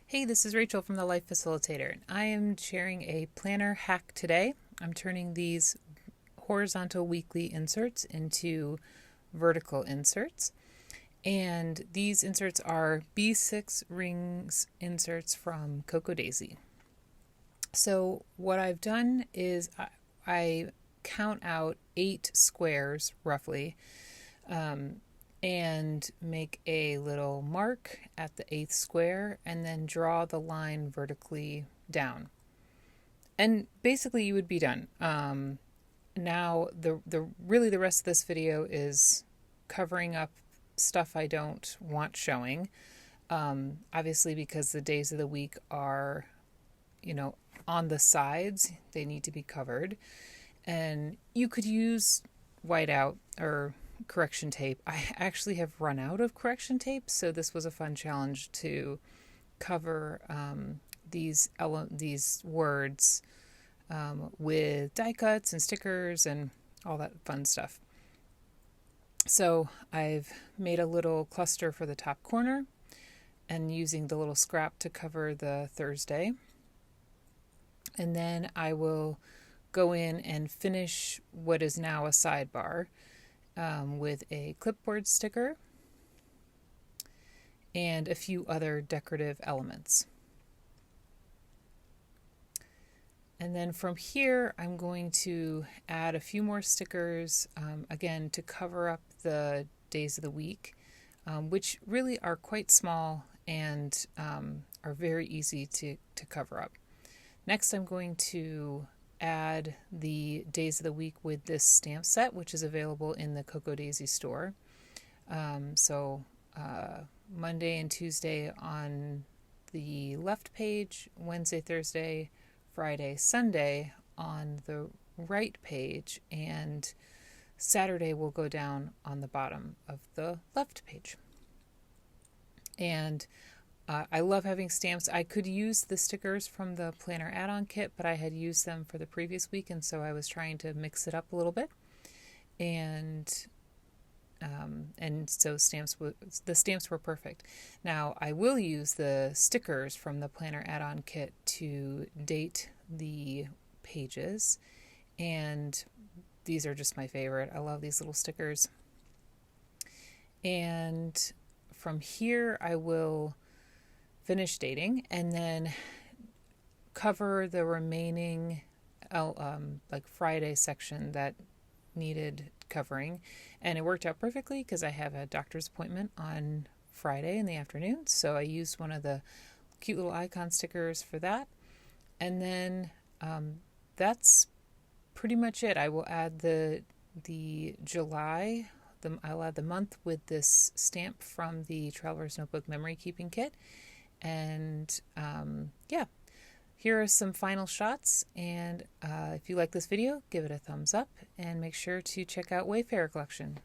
Hey, this is Rachel from the Life Facilitator. I am sharing a planner hack today. I'm turning these horizontal weekly inserts into vertical inserts. And these inserts are B6 rings inserts from Cocoa Daisy. So what I've done is I count out 8 squares roughly, and make a little mark at the 8th square and then draw the line vertically down. And basically you would be done. Now the rest of this video is covering up stuff I don't want showing. Obviously because the days of the week are, on the sides, they need to be covered. And you could use whiteout or correction tape. I actually have run out of correction tape, so this was a fun challenge to cover these words with die cuts and stickers and all that fun stuff. So I've made a little cluster for the top corner and using the little scrap to cover the Thursday. And then I will go in and finish what is now a sidebar with a clipboard sticker and a few other decorative elements. And then from here, I'm going to add a few more stickers, again, to cover up the days of the week, which really are quite small and are very easy to cover up. Next, I'm going to add the days of the week with this stamp set, which is available in the Cocoa Daisy store. Monday and Tuesday on the left page, Wednesday, Thursday, Friday, Sunday on the right page, and Saturday will go down on the bottom of the left page. And I love having stamps. I could use the stickers from the planner add-on kit, but I had used them for the previous week, and so I was trying to mix it up a little bit. And so the stamps were perfect. Now I will use the stickers from the planner add-on kit to date the pages, and these are just my favorite. I love these little stickers. And from here I will finish dating and then cover the remaining Friday section that needed covering. And it worked out perfectly because I have a doctor's appointment on Friday in the afternoon, so I used one of the cute little icon stickers for that. And then that's pretty much it. I will add the July, I'll add the month with this stamp from the Traveler's Notebook Memory Keeping Kit. And here are some final shots. And if you like this video, give it a thumbs up and make sure to check out Wayfarer Collection.